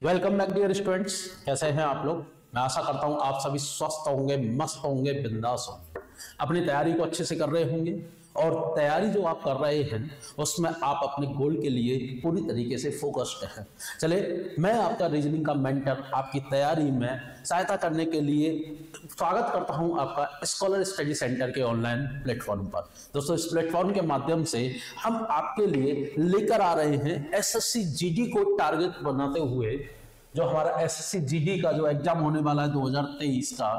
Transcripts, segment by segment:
Welcome back dear students. कैसे हैं आप लोग? मैं आशा करता हूं आप सभी स्वस्थ होंगे, मस्त होंगे, बिंदास होंगे, अपनी तैयारी को अच्छे से कर रहे होंगे। और तैयारी जो आप कर रहे हैं उसमें आप अपने गोल के लिए पूरी तरीके से फोकस्ड हैं। चलिए, मैं आपका रीजनिंग का मेंटर आपकी तैयारी में सहायता करने के लिए स्वागत करता हूं आपका स्कॉलर स्टडी सेंटर के ऑनलाइन प्लेटफॉर्म पर। दोस्तों, इस प्लेटफॉर्म के माध्यम से हम आपके लिए लेकर आ रहे हैं एसएससी जीडी को टारगेट बनाते हुए, जो हमारा एसएससी जीडी का जो एग्जाम होने वाला है 2023 का,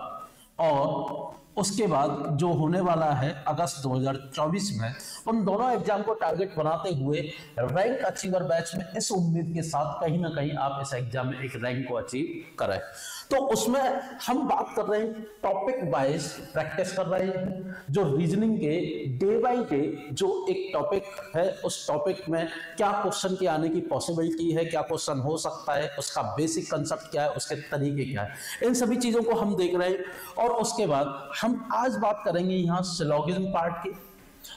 और उसके बाद जो होने वाला है अगस्त 2024 में, उन दोनों एग्जाम को टारगेट बनाते हुए रैंक अचीवर बैच में इस उम्मीद के साथ कहीं ना कहीं आप इस एग्जाम में एक रैंक को अचीव करें। तो उसमें हम बात कर रहे हैं, टॉपिक वाइज प्रैक्टिस कर रहे हैं। जो रीजनिंग के डे बाय डे जो एक टॉपिक है, उस टॉपिक में क्या क्वेश्चन के आने की पॉसिबिलिटी है, क्या क्वेश्चन हो सकता है, उसका बेसिक कंसेप्ट क्या है, उसके तरीके क्या है, इन सभी चीजों को हम देख रहे हैं। और उसके बाद हम आज बात करेंगे यहाँ सिलोगिज्म पार्ट की।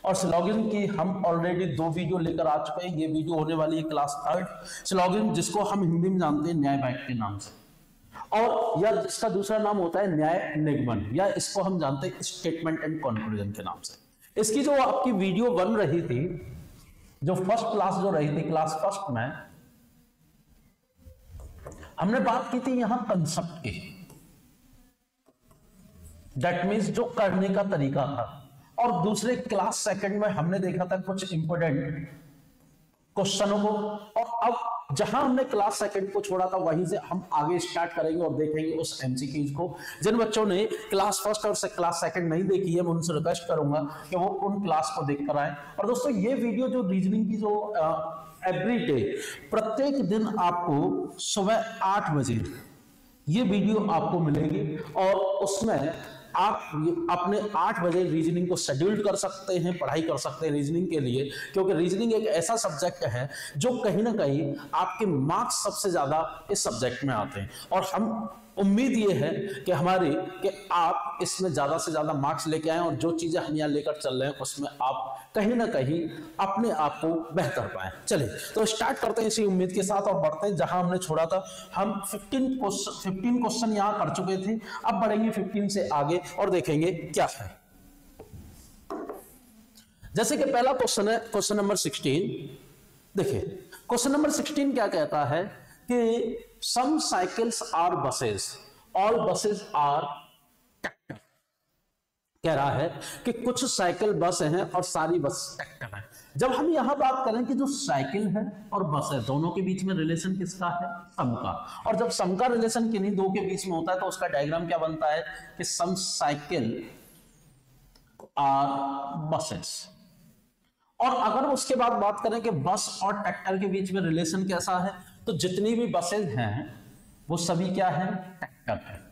और सिलोगिज्म की हम ऑलरेडी 2 वीडियो लेकर आ चुके हैं। ये वीडियो होने वाली है क्लास 3 सिलोगिज्म, जिसको हम हिंदी में जानते हैं न्याय वाक्य के नाम से, और या इसका दूसरा नाम होता है न्याय निगमन, या इसको हम जानते हैं स्टेटमेंट एंड कंक्लूजन के नाम से। इसकी जो आपकी वीडियो बन रही थी, जो फर्स्ट क्लास जो रही थी, क्लास फर्स्ट में हमने बात की थी यहां कंसेप्ट की, दैट मीन्स जो करने का तरीका था। और दूसरे क्लास सेकंड में हमने देखा था कुछ इंपोर्टेंट क्वेश्चनों को। और अब जहां हमने क्लास सेकंड को छोड़ा था, वहीं से हम आगे स्टार्ट करेंगे और देखेंगे उस एमसीक्यूज को। जिन बच्चों ने क्लास फर्स्ट और क्लास सेकंड नहीं देखी है, मैं उनसे रिक्वेस्ट करूंगा कि वो उन क्लास को देखकर आए। और दोस्तों, ये वीडियो जो रीजनिंग की जो एवरी डे, प्रत्येक दिन आपको सुबह 8 बजे ये वीडियो आपको मिलेगी, और उसमें आप अपने 8 बजे रीजनिंग को शेड्यूल कर सकते हैं, पढ़ाई कर सकते हैं रीजनिंग के लिए। क्योंकि रीजनिंग एक ऐसा सब्जेक्ट है जो कहीं ना कहीं आपके मार्क्स सबसे ज्यादा इस सब्जेक्ट में आते हैं। और हम उम्मीद ये है कि आप इसमें ज्यादा से ज्यादा मार्क्स लेके आए, और जो चीजें हम यहाँ लेकर चल रहे हैं उसमें आप कहीं ना कहीं अपने आप को बेहतर पाए। चलिए, तो स्टार्ट करते हैं इसी उम्मीद के साथ और बढ़ते हैं जहां हमने छोड़ा था। हम 15 क्वेश्चन यहां कर चुके थे, अब बढ़ेंगे 15 से आगे और देखेंगे क्या है। जैसे कि पहला क्वेश्चन है क्वेश्चन नंबर 16। देखिए, क्वेश्चन नंबर 16 क्या कहता है कि some cycles are buses, all buses are tractor. कह रहा है कि कुछ साइकिल बस हैं और सारी बस ट्रैक्टर है। जब हम यहां बात करें कि जो साइकिल है और बस है, दोनों के बीच में रिलेशन किसका है? सम का। और जब सम का रिलेशन किन्हीं दो के बीच में होता है तो उसका डायग्राम क्या बनता है कि सम साइकिल आर बसेस। और अगर उसके बाद बात करें कि बस और ट्रैक्टर के बीच में रिलेशन कैसा है, तो जितनी भी बसेज हैं वो सभी क्या है? ट्रैक्टर है।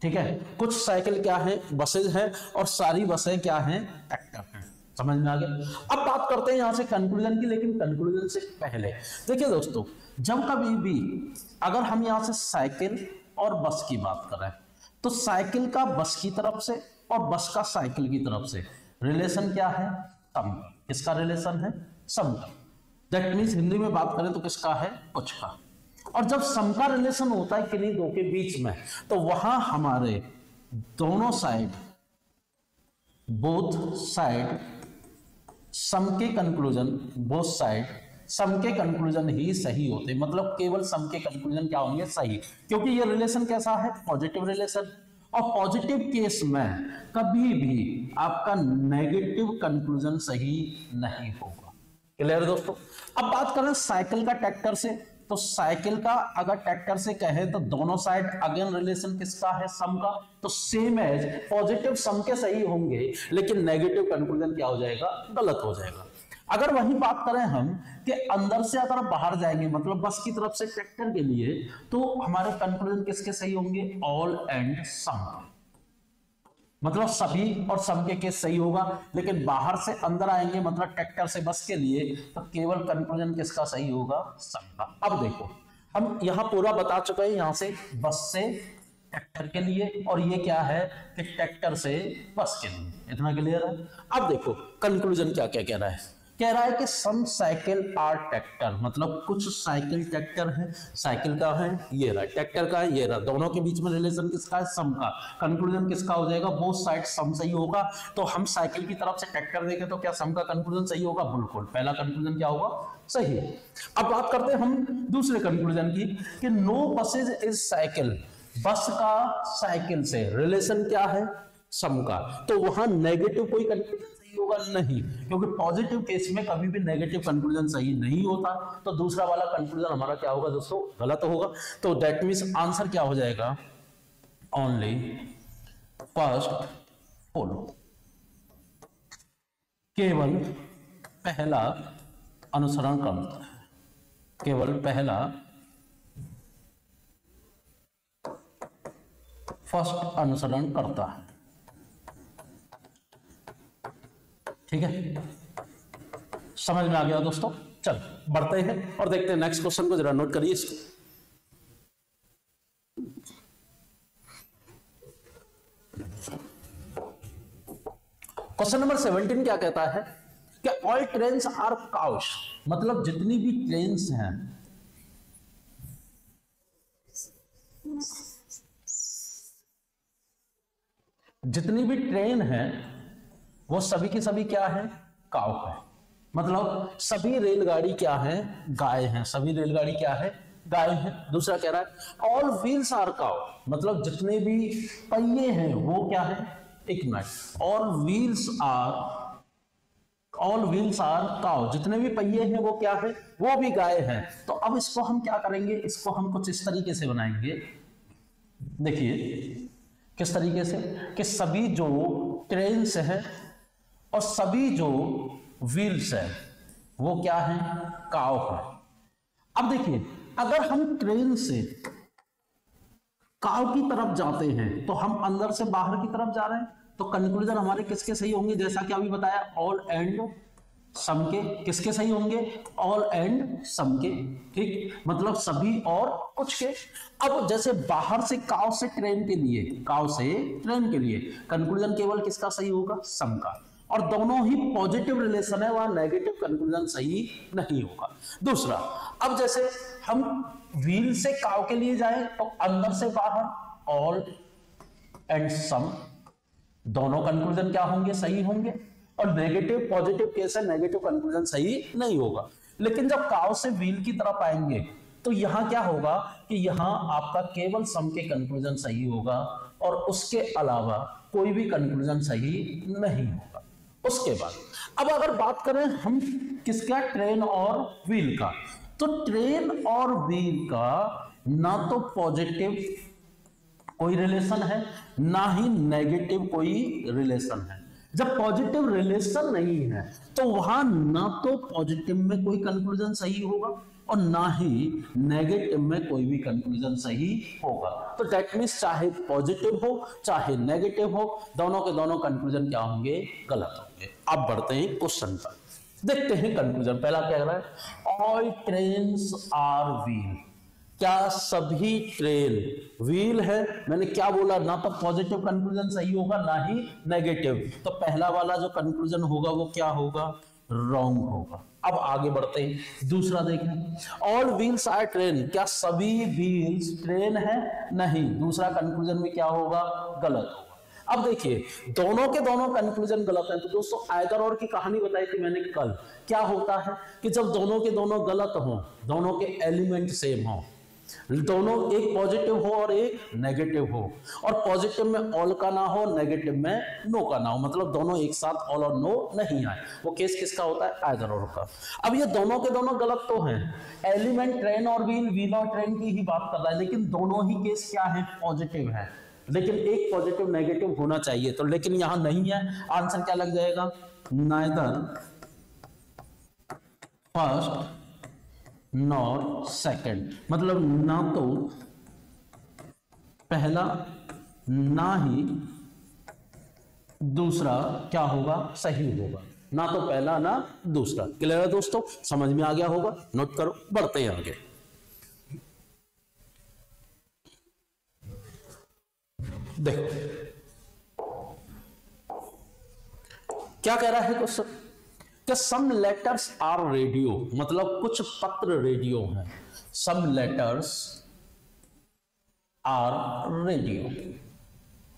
ठीक है, कुछ साइकिल क्या है? बसेज है, और सारी बसें क्या हैं? ट्रैक्टर हैं। समझ में आ गया? अब बात करते हैं यहां से कंक्लूजन की, लेकिन कंक्लूजन से पहले देखिए दोस्तों, जब कभी भी अगर हम यहां से साइकिल और बस की बात करें, तो साइकिल का बस की तरफ से और बस का साइकिल की तरफ से रिलेशन क्या है? सम। किसका रिलेशन है? सम का। दैट मीन्स हिंदी में बात करें तो किसका है? कुछ का। और जब सम का रिलेशन होता है किन्हीं दो के बीच में, तो वहां हमारे दोनों साइड, बोथ साइड सम के कंक्लूजन, बोथ साइड सम के कंक्लूजन ही सही होते। मतलब केवल सम के कंक्लूजन क्या होंगे? सही। क्योंकि ये रिलेशन कैसा है? Positive relation. और पॉजिटिव केस में कभी भी आपका नेगेटिव कंक्लूजन सही नहीं होगा। क्लियर दोस्तों? अब बात करें साइकिल का ट्रैक्टर से, तो साइकिल का अगर ट्रैक्टर से कहे तो दोनों साइड अगेन रिलेशन किसका है? सम का। तो सेम एज पॉजिटिव सम के सही होंगे, लेकिन नेगेटिव कंक्लूजन क्या हो जाएगा? गलत हो जाएगा। अगर वही बात करें हम कि अंदर से अगर बाहर जाएंगे, मतलब बस की तरफ से ट्रैक्टर के लिए, तो हमारे कंक्लूजन किसके सही होंगे? All and some. मतलब सभी और सम के केस सही होगा। लेकिन बाहर से अंदर आएंगे, मतलब ट्रैक्टर से बस के लिए, तो केवल कंक्लूजन किसका सही होगा? सम का। अब देखो, हम यहां पूरा बता चुके हैं, यहां से बस से ट्रैक्टर के लिए, और ये क्या है कि ट्रैक्टर से बस के लिए। इतना क्लियर है? अब देखो कंक्लूजन क्या क्या कह रहा है कह रहा है कि सम साइकिल आर ट्रैक्टर, मतलब कुछ साइकिल ट्रैक्टर है। साइकिल का है ये रहा, ट्रैक्टर का है ये रहा, दोनों के बीच में रिलेशन किसका है, सम का। कंक्लूजन किसका हो जाएगा, बोथ साइड सम सही होगा। तो हम साइकिल की तरफ से ट्रैक्टर देखें तो क्या सम का कंक्लूजन सही होगा, बिल्कुल पहला कंक्लूजन क्या होगा, सही। अब बात करते हैं हम दूसरे कंक्लूजन की कि नो बसेज इज साइकिल, बस का साइकिल से रिलेशन क्या है, सम का। तो वहां नेगेटिव कोई कंक्लूजन सही होगा नहीं, क्योंकि पॉजिटिव केस में कभी भी नेगेटिव कंक्लूजन सही नहीं होता। तो दूसरा वाला कंक्लूजन हमारा क्या होगा दोस्तों, गलत होगा। तो दैट मींस आंसर क्या हो जाएगा, ओनली फर्स्ट फॉलो, केवल पहला अनुसरण करता है, केवल पहला फर्स्ट अनुसरण करता है। ठीक है, समझ में आ गया दोस्तों। चल बढ़ते हैं और देखते हैं नेक्स्ट क्वेश्चन को, जरा नोट करिए इसको। क्वेश्चन नंबर 17 क्या कहता है कि ऑल ट्रेन्स आर काउस, मतलब जितनी भी ट्रेन्स हैं, जितनी भी ट्रेन है वो सभी की सभी क्या है, काउ है। मतलब सभी रेलगाड़ी क्या है, गाय हैं, सभी रेलगाड़ी क्या है, गाय है। दूसरा कह रहा है ऑल व्हील्स आर काउ, मतलब जितने भी पहिए हैं वो क्या है, एक minute, all wheels are cow, जितने भी पहिए हैं वो क्या है, वो भी गाय है। तो अब इसको हम क्या करेंगे, इसको हम कुछ इस तरीके से बनाएंगे, देखिए किस तरीके से, कि सभी जो ट्रेन्स है और सभी जो व्हील्स है वो क्या है, काव है। अब देखिए अगर हम ट्रेन से काव की तरफ जाते हैं तो हम अंदर से बाहर की तरफ जा रहे हैं, तो कंक्लूजन हमारे किसके सही होंगे, जैसा कि अभी बताया ऑल एंड सम के। किसके सही होंगे, ऑल एंड सम के। ठीक, मतलब सभी और कुछ के। अब जैसे बाहर से काव से ट्रेन के लिए, काव से ट्रेन के लिए कंक्लूजन केवल किसका सही होगा, सम का। और दोनों ही पॉजिटिव रिलेशन है, वहां नेगेटिव कंक्लूजन सही नहीं होगा। दूसरा, अब जैसे हम व्हील से काव के लिए जाए तो अंदर से बाहर ऑल एंड सम, दोनों कंक्लूजन क्या होंगे, सही होंगे। और नेगेटिव पॉजिटिव केस है, नेगेटिव कंक्लूजन सही नहीं होगा। लेकिन जब काव से व्हील की तरफ आएंगे तो यहां क्या होगा कि यहां आपका केवल सम के कंक्लूजन सही होगा और उसके अलावा कोई भी कंक्लूजन सही नहीं होगा। उसके बाद अब अगर बात करें हम किसका, ट्रेन और व्हील का, तो ट्रेन और व्हील का ना तो पॉजिटिव कोई रिलेशन है ना ही नेगेटिव कोई रिलेशन है। जब पॉजिटिव रिलेशन नहीं है तो वहां ना तो पॉजिटिव में कोई कंक्लूजन सही होगा और ना ही नेगेटिव में कोई भी कंक्लूजन सही होगा। तो दैट मींस चाहे पॉजिटिव हो चाहे नेगेटिव हो, दोनों के दोनों कंक्लूजन क्या होंगे, गलत होंगे। अब बढ़ते हैं क्वेश्चन पर, देखते हैं कंक्लूजन। पहला क्या कह रहा है, ऑल ट्रेन्स आर व्हील, क्या सभी ट्रेन व्हील है। मैंने क्या बोला, ना तो पॉजिटिव कंक्लूजन सही होगा ना ही नेगेटिव। तो पहला वाला जो कंक्लूजन होगा वो क्या होगा, रॉन्ग होगा। अब आगे बढ़ते हैं, दूसरा देखें, ऑल व्हील्स आर ट्रेन, क्या सभी व्हील्स ट्रेन है, नहीं। दूसरा कंक्लूजन में क्या होगा, गलत होगा। अब देखिए दोनों के दोनों कंक्लूजन गलत हैं। तो दोस्तों आयदर और की कहानी बताई थी मैंने कल, क्या होता है कि जब दोनों के दोनों गलत हो, दोनों के एलिमेंट सेम हो, दोनों एक पॉजिटिव हो और एक नेगेटिव हो, और पॉजिटिव में ऑल का ना हो, नेगेटिव में नो का ना हो, मतलब दोनों एक साथ ऑल और नो नहीं आए, वो केस किसका होता है, आइदर और का। अब ये दोनों के दोनों गलत तो हैं, एलिमेंट ट्रेन और व्हील, व्हील और ट्रेन की ही बात कर रहा है, लेकिन दोनों ही केस क्या है, पॉजिटिव है। लेकिन एक पॉजिटिव नेगेटिव होना चाहिए, तो लेकिन यहां नहीं है। आंसर क्या लग जाएगा, नाइदर फर्स्ट नॉर सेकंड, मतलब ना तो पहला ना ही दूसरा क्या होगा, सही होगा। ना तो पहला ना दूसरा। क्लियर है दोस्तों, समझ में आ गया होगा, नोट करो। बढ़ते हैं आगे, देखो क्या कह रहा है क्वेश्चन, कि सम लेटर्स आर रेडियो, मतलब कुछ पत्र रेडियो हैं। सम लेटर्स आर रेडियो,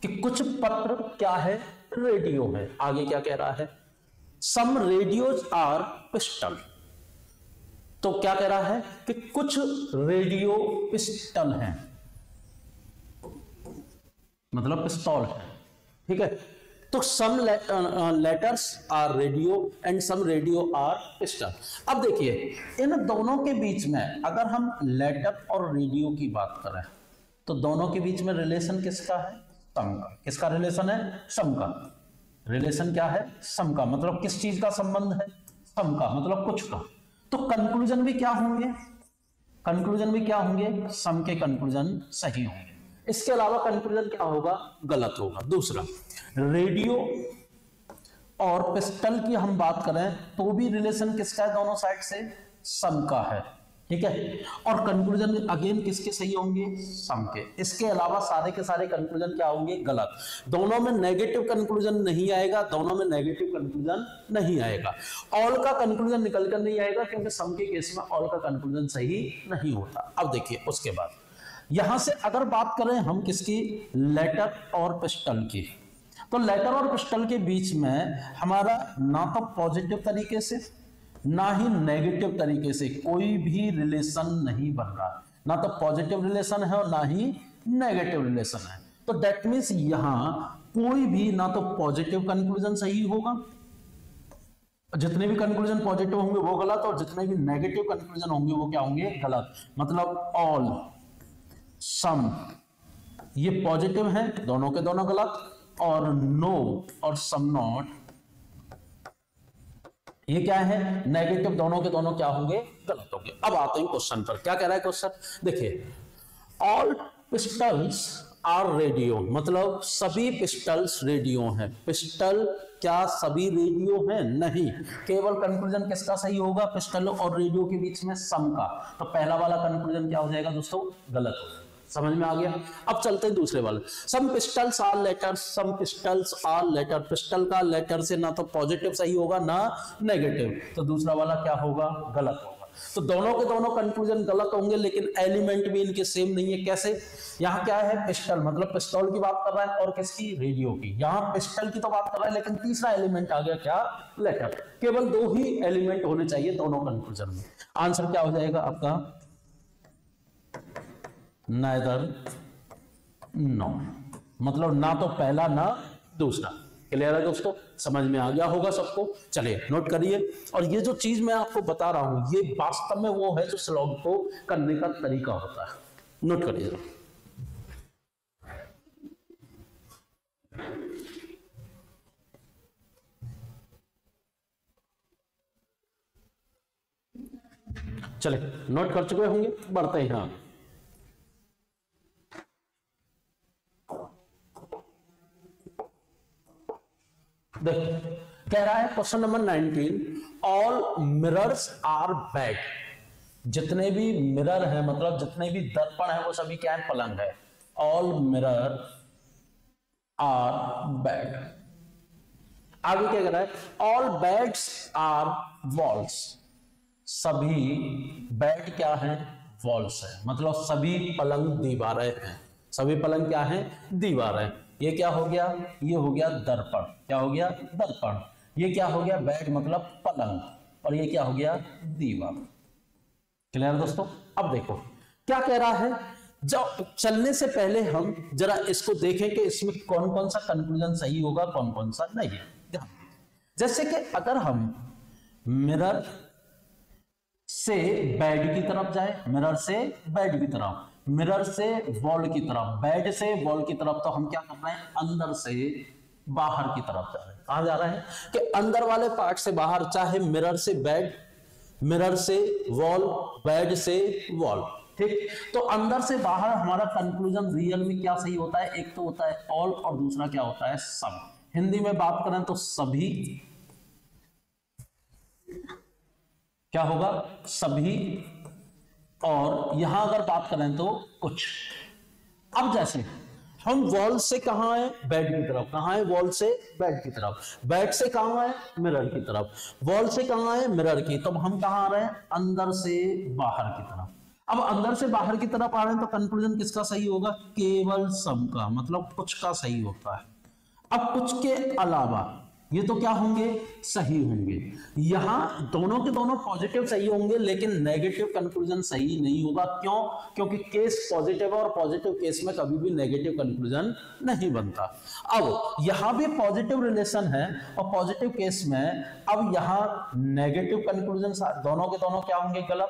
कि कुछ पत्र क्या है, रेडियो है। आगे क्या कह रहा है, सम रेडियोज आर पिस्टल, तो क्या कह रहा है कि कुछ रेडियो पिस्टल हैं, मतलब पिस्तौल है, ठीक है। तो some letters are radio and some radio are pistol. अब देखिए इन दोनों के बीच में अगर हम लेटर और रेडियो की बात करें तो दोनों के बीच में रिलेशन किसका है, सम का। किसका रिलेशन है, सम का। रिलेशन क्या है, सम का। मतलब किस चीज का संबंध है, सम का, मतलब कुछ का। तो कंक्लूजन भी क्या होंगे, कंक्लूजन भी क्या होंगे, सम के कंक्लूजन सही होंगे। इसके अलावा कंक्लूजन क्या होगा, गलत होगा। दूसरा, रेडियो और पिस्टल की हम बात करें तो भी रिलेशन किसका है, दोनों साइड से सम का है, ठीक है। और कंक्लूजन अगेन किसके सही होंगे, सम के। इसके अलावा सारे के सारे कंक्लूजन क्या होंगे, गलत। दोनों में नेगेटिव कंक्लूजन नहीं आएगा, दोनों में नेगेटिव कंक्लूजन नहीं आएगा। ऑल का कंक्लूजन निकल कर नहीं आएगा क्योंकि सम के केस में ऑल का कंक्लूजन सही नहीं होता। अब देखिए उसके बाद यहां से अगर बात करें हम किसकी, लेटर और पिस्टल की, तो लेटर और पिस्टल के बीच में हमारा ना तो पॉजिटिव तरीके से ना ही नेगेटिव तरीके से कोई भी रिलेशन नहीं बन रहा। ना तो पॉजिटिव रिलेशन है और ना ही नेगेटिव रिलेशन है। तो दैट मीन्स यहां कोई भी ना तो पॉजिटिव कंक्लूजन सही होगा, जितने भी कंक्लूजन पॉजिटिव होंगे वो गलत, और जितने भी नेगेटिव कंक्लूजन होंगे वो क्या होंगे, गलत। मतलब ऑल, सम ये पॉजिटिव है, दोनों के दोनों गलत, और नो और सम नॉट ये क्या है, नेगेटिव, दोनों के दोनों क्या होंगे, गलत होंगे। अब आते हैं क्वेश्चन पर। क्या कह रहा है क्वेश्चन, देखिए ऑल पिस्टल्स आर रेडियो, मतलब सभी पिस्टल्स रेडियो हैं। पिस्टल क्या सभी रेडियो हैं, नहीं। केवल कंक्लूजन किसका सही होगा, पिस्टल और रेडियो के बीच में सम का। तो पहला वाला कंक्लूजन क्या हो जाएगा दोस्तों, गलत हो। समझ में आ गया। अब चलते हैं दूसरे वाले, some pistols are letters, some pistols are letter. Pistol का लेटर से ना तो पॉजिटिव सही होगा ना नेगेटिव, तो दूसरा वाला क्या होगा, गलत होगा। तो दोनों के दोनों कंक्लूजन गलत होंगे, लेकिन एलिमेंट भी इनके सेम नहीं है। कैसे, यहाँ क्या है, पिस्टल मतलब पिस्तौल की बात कर रहा है, और किसकी, रेडियो की। यहाँ पिस्टल की तो बात कर रहा है, लेकिन तीसरा एलिमेंट आ गया क्या, लेटर। केवल दो ही एलिमेंट होने चाहिए दोनों कंक्लूजन में। आंसर क्या हो जाएगा आपका, नाइदर नो, मतलब ना तो पहला ना दूसरा। क्लियर है दोस्तों, समझ में आ गया होगा सबको। चलिए नोट करिए। और ये जो चीज मैं आपको बता रहा हूं ये वास्तव में वो है जो स्लॉग को करने का तरीका होता है। नोट करिए। चलिए नोट कर चुके होंगे, बढ़ते हैं। हाँ देखिए कह रहा है question number 19, all mirrors are bad. जितने भी मिरर हैं, मतलब जितने भी दर्पण है वो सभी क्या है, पलंग है। All mirror are bad. आगे क्या कह रहा है, ऑल बेड्स आर वॉल्स। सभी बेड क्या है, वॉल्स है, मतलब सभी पलंग दीवारें हैं। सभी पलंग क्या है, दीवारें। ये क्या हो गया, ये हो गया दर्पण। क्या हो गया, दर्पण। ये क्या हो गया, बेड मतलब पलंग, और ये क्या हो गया, दीवार। क्लियर दोस्तों। अब देखो क्या कह रहा है, जब चलने से पहले हम जरा इसको देखें कि इसमें कौन कौन सा कंक्लूजन सही होगा, कौन कौन सा नहीं है। जैसे कि अगर हम मिरर से बेड की तरफ जाए, मिरर से बेड की तरफ, मिरर से वॉल की तरफ, बेड से वॉल की तरफ, तो हम क्या कर रहे हैं, अंदर से बाहर की तरफ जा रहे हैं। कहां जा रहे हैं कि अंदर वाले पार्ट से बाहर, चाहे मिरर से बेड, मिरर से वॉल, बेड से वॉल, ठीक। तो अंदर से बाहर हमारा कंक्लूजन रियल में क्या सही होता है, एक तो होता है ऑल और दूसरा क्या होता है, सब। हिंदी में बात करें तो सभी, क्या होगा, सभी, और यहां अगर बात करें तो कुछ। अब जैसे हम वॉल से कहां है, बेड की तरफ। कहां है, वॉल से बेड की तरफ। बेड से कहां है, मिरर की तरफ। वॉल से कहां है, मिरर की। तो हम कहां आ रहे हैं, अंदर से बाहर की तरफ। अब अंदर से बाहर की तरफ आ रहे हैं तो कंक्लूजन किसका सही होगा, केवल सम का, मतलब कुछ का सही होता है। अब कुछ के अलावा ये तो क्या होंगे, सही होंगे। यहां दोनों के दोनों पॉजिटिव सही होंगे, लेकिन नेगेटिव कंक्लूजन सही नहीं होगा। क्यों, क्योंकि केस पॉजिटिव है और पॉजिटिव केस में कभी भी नेगेटिव कंक्लूजन नहीं बनता। अब यहां भी पॉजिटिव रिलेशन है और पॉजिटिव केस में अब यहां नेगेटिव कंक्लूजन दोनों के दोनों क्या होंगे, गलत।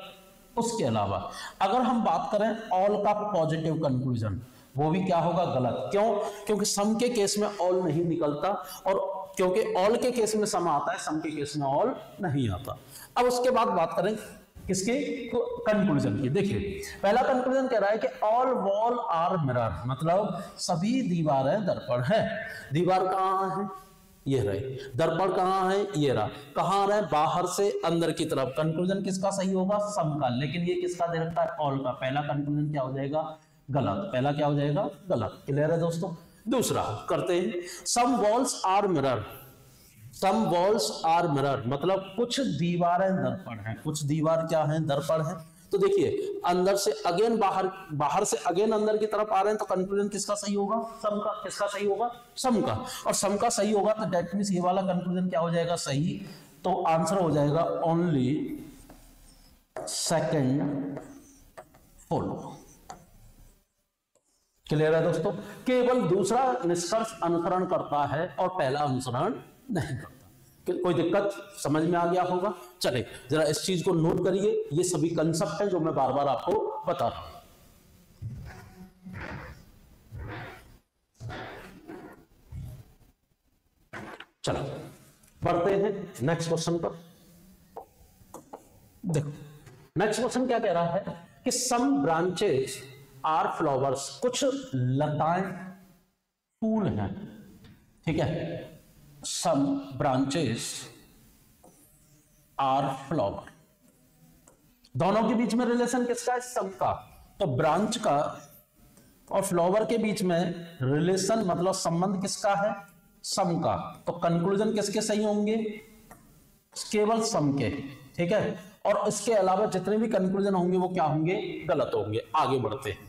उसके अलावा अगर हम बात करें ऑल का पॉजिटिव कंक्लूजन, वो भी क्या होगा, गलत। क्यों, क्योंकि सम के केस में ऑल नहीं निकलता, और क्योंकि ऑल के केस में सम आता है, सम के केस में ऑल नहीं आता। अब उसके बाद बात करें किसके, कंक्लूजन की। देखिए पहला कंक्लूजन कह रहा है कि ऑल वॉल आर मिरर, मतलब सभी दीवारें दर्पण है। दीवार कहां है, ये रहे। दर्पण कहां है, ये रहा। कहां रहे, बाहर से अंदर की तरफ। कंक्लूजन किसका सही होगा, सम का। लेकिन ये किसका दे रखा है, ऑल का। पहला कंक्लूजन क्या हो जाएगा, गलत। पहला क्या हो जाएगा, गलत। क्लियर है दोस्तों। दूसरा करते हैं, some walls are mirror. Some walls are mirror मतलब कुछ दीवारें दर्पण हैं। कुछ दीवार क्या है, दर्पण है। तो देखिए अंदर से अगेन बाहर, बाहर से अगेन अंदर की तरफ आ रहे हैं तो कंक्लूजन किसका सही होगा, सम का। किसका सही होगा, सम का। और सम का सही होगा तो दैट मींस ये वाला कंक्लूजन क्या हो जाएगा, सही। तो आंसर हो जाएगा ओनली सेकंड फॉलो। क्लियर है दोस्तों। केवल दूसरा निष्कर्ष अनुसरण करता है और पहला अनुसरण नहीं करता। कोई दिक्कत समझ में आ गया होगा। चले जरा इस चीज को नोट करिए, ये सभी कंसेप्ट हैं जो मैं बार बार आपको बता रहा हूं। चलो बढ़ते हैं नेक्स्ट क्वेश्चन पर। देखो नेक्स्ट क्वेश्चन क्या कह रहा है कि सम ब्रांचेस आर फ्लावर्स, कुछ लताएं फूल हैं। ठीक है, सम ब्रांचेस आर फ्लावर। दोनों के बीच में रिलेशन किसका है, सम का। तो ब्रांच का और फ्लावर के बीच में रिलेशन मतलब संबंध किसका है, सम का। तो कंक्लूजन किसके सही होंगे, केवल सम के। ठीक है, और इसके अलावा जितने भी कंक्लूजन होंगे वो क्या होंगे, गलत होंगे। आगे बढ़ते हैं।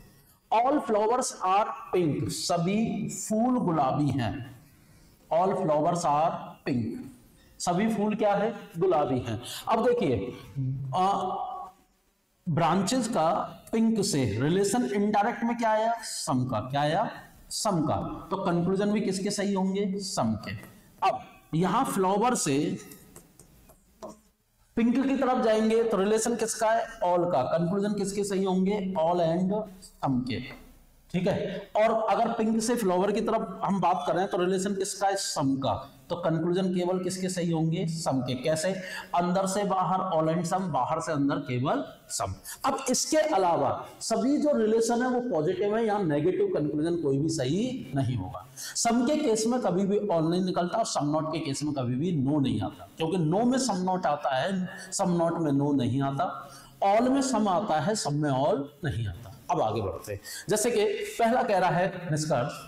ऑल फ्लावर्स आर पिंक, सभी फूल गुलाबी हैं। ऑल फ्लावर्स आर पिंक, सभी फूल क्या है, गुलाबी हैं। अब देखिए ब्रांचेस का पिंक से रिलेशन इनडायरेक्ट में क्या आया, सम का। क्या आया, सम का। तो कंक्लूजन भी किसके सही होंगे, सम के। अब यहां फ्लावर से पिंक की तरफ जाएंगे तो रिलेशन किसका है, ऑल का। कंक्लूजन किसके सही होंगे, ऑल एंड सम के। ठीक है, और अगर पिंक से फ्लावर की तरफ हम बात करें तो रिलेशन किसका है, सम का। तो कंक्लूजन केवल किसके सही होंगे, सम के। कैसे, अंदर से बाहर ऑल एंड सम, बाहर से अंदर केवल सम। अब इसके अलावा सभी जो रिलेशन है वो पॉजिटिव है, यहां नेगेटिव कंक्लूजन कोई भी सही नहीं होगा। सम के केस में कभी भी ऑल नहीं निकलता और सम नॉट के केस में कभी भी नो नहीं आता, क्योंकि नो में सम नॉट आता है, सम नॉट में नो नहीं आता। ऑल में सम आता है, सम में ऑल नहीं आता। अब आगे बढ़ते हैं। जैसे कि पहला कह रहा है निष्कर्ष,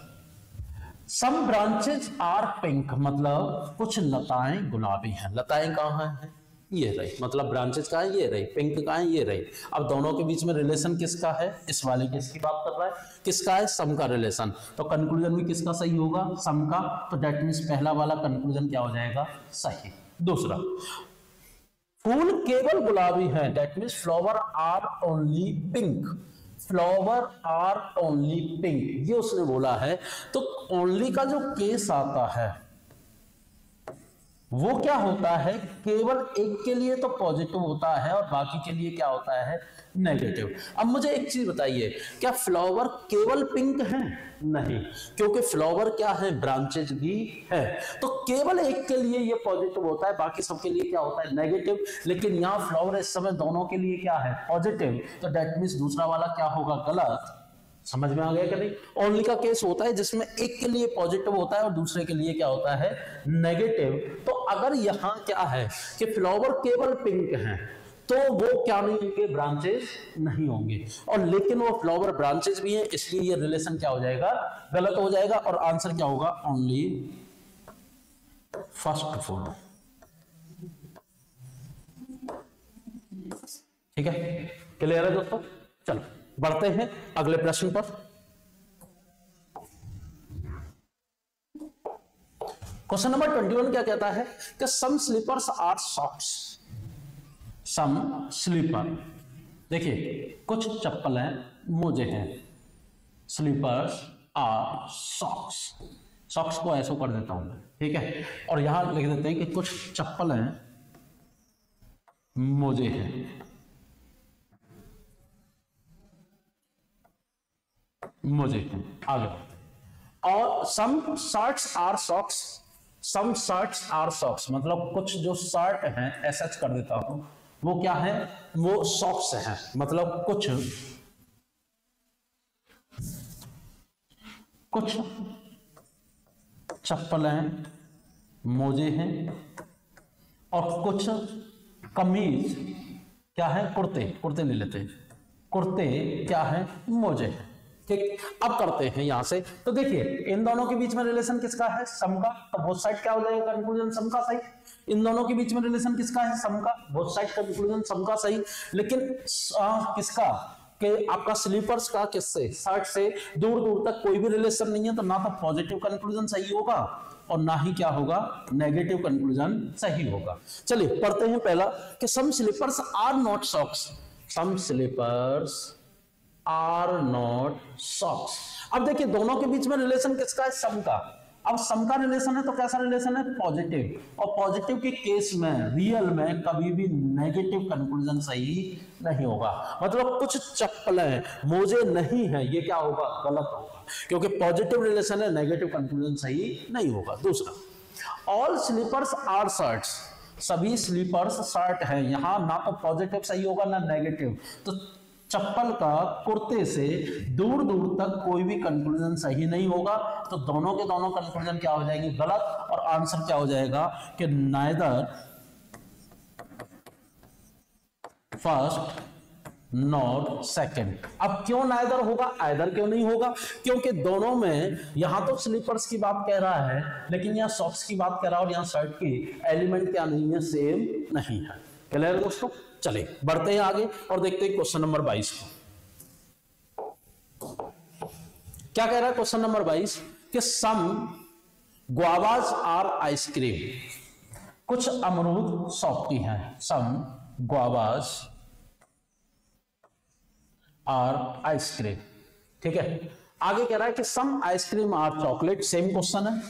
सम ब्रांचेस आर पिंक मतलब कुछ लताएं गुलाबी हैं। लताएं कहां हैं, ये रही, मतलब ब्रांचेस कहां है, ये रही। पिंक कहां है, ये रही। अब दोनों के बीच में रिलेशन किसका है, इस वाले किसकी बात कर रहा है, किसका है, सम का रिलेशन। तो कंक्लूजन भी किसका सही होगा, सम का। तो दैट मींस पहला वाला कंक्लूजन क्या हो जाएगा, सही। दूसरा, फूल केवल गुलाबी है, that means flower are only pink. Flower are only pink, ये उसने बोला है। तो ओनली का जो केस आता है वो क्या होता है, केवल एक के लिए तो पॉजिटिव होता है और बाकी के लिए क्या होता है, नेगेटिव। अब मुझे एक चीज बताइए, क्या फ्लावर केवल पिंक है, नहीं, क्योंकि फ्लावर क्या है, ब्रांचेज भी है। तो केवल एक के लिए ये पॉजिटिव होता है, बाकी सबके लिए क्या होता है, नेगेटिव। लेकिन यहाँ फ्लावर इस समय दोनों के लिए क्या है, पॉजिटिव। तो दैट मींस दूसरा वाला क्या होगा, गलत। समझ में आ गया कि नहीं। ओनली का केस होता है जिसमें एक के लिए पॉजिटिव होता है और दूसरे के लिए क्या होता है, नेगेटिव। तो अगर यहां क्या है कि फ्लावर केवल पिंक है, तो वो क्या नहीं होंगे, ब्रांचेस नहीं होंगे। और लेकिन वो फ्लावर ब्रांचेस भी हैं, इसलिए ये रिलेशन क्या हो जाएगा, गलत हो जाएगा। और आंसर क्या होगा, ओनली फर्स्ट फुल। ठीक है, क्लियर है दोस्तों। चलो बढ़ते हैं अगले प्रश्न पर। क्वेश्चन नंबर 21 क्या कहता है कि some slippers are socks. Some slipper, देखिए कुछ चप्पल हैं, मोजे हैं। स्लीपर्स आर सॉक्स, सॉक्स को ऐसा कर देता हूं मैं, ठीक है। और यहां लिख देते हैं कि कुछ चप्पल हैं, मोजे हैं, मोजे हैं। आगे बढ़ते हैं। और some shirts are socks. Some shirts are socks मतलब कुछ जो शर्ट हैं, ऐसा कर देता हूं, वो क्या है, वो सॉक्स हैं। मतलब कुछ चप्पल हैं, मोजे हैं, और कुछ कमीज क्या है, कुर्ते, कुर्ते ले लेते हैं, कुर्ते क्या है, मोजे हैं। ठीक, अब करते हैं यहां से। तो देखिए इन दोनों के बीच में रिलेशन किसका है, सम का। तो बोथ साइड क्या हो जाएगा, कंक्लूजन सम का सही। इन दोनों के बीच में रिलेशन किसका है, सम का। बोथ साइड कंक्लूजन सम का सही। लेकिन किसका, कि आपका स्लीपर्स का किससे, शर्ट से दूर दूर तक कोई भी रिलेशन नहीं है, तो ना तो पॉजिटिव कंक्लूजन सही होगा और ना ही क्या होगा, नेगेटिव कंक्लूजन सही होगा। चलिए पढ़ते हैं पहला कि some slippers are not socks. Some slippers are not socks. अब देखिए दोनों के बीच में रिलेशन किसका है, सम का। अब सम का रिलेशन है तो कैसा रिलेशन है, पॉजिटिव। और पॉजिटिव के केस में रियल में कभी भी नेगेटिव कंक्लूजन सही नहीं होगा। मतलब कुछ चप्पलें, मोजे नहीं है, ये क्या होगा, गलत होगा, क्योंकि पॉजिटिव रिलेशन है, नेगेटिव कंक्लूजन सही नहीं होगा। दूसरा, ऑल स्लीपर्स आर शर्ट्स। सभी स्लीपर्स शर्ट है, यहां ना तो पॉजिटिव सही होगा ना नेगेटिव। तो चप्पल का कुर्ते से दूर दूर तक कोई भी कंक्लूजन सही नहीं होगा। तो दोनों के दोनों कंक्लूजन क्या हो जाएंगे, गलत। और आंसर क्या हो जाएगा कि नाइदर फर्स्ट नॉट सेकंड। अब क्यों नाइदर होगा, आइदर क्यों नहीं होगा, क्योंकि दोनों में यहां तो स्लीपर्स की बात कह रहा है, लेकिन यहां सॉक्स की बात कह रहा है, और यहां शर्ट की एलिमेंट क्या नहीं है, सेम नहीं है। क्लियर दोस्तों। चलिए बढ़ते हैं आगे और देखते हैं क्वेश्चन नंबर 22 को। क्या कह रहा है क्वेश्चन नंबर 22 कि सम ग्वावाज आर आइसक्रीम। कुछ अमरूद सॉफ्टी हैं। सम ग्वावाज आर आइसक्रीम, ठीक है। आगे कह रहा है कि some ice cream are chocolate. Same question है,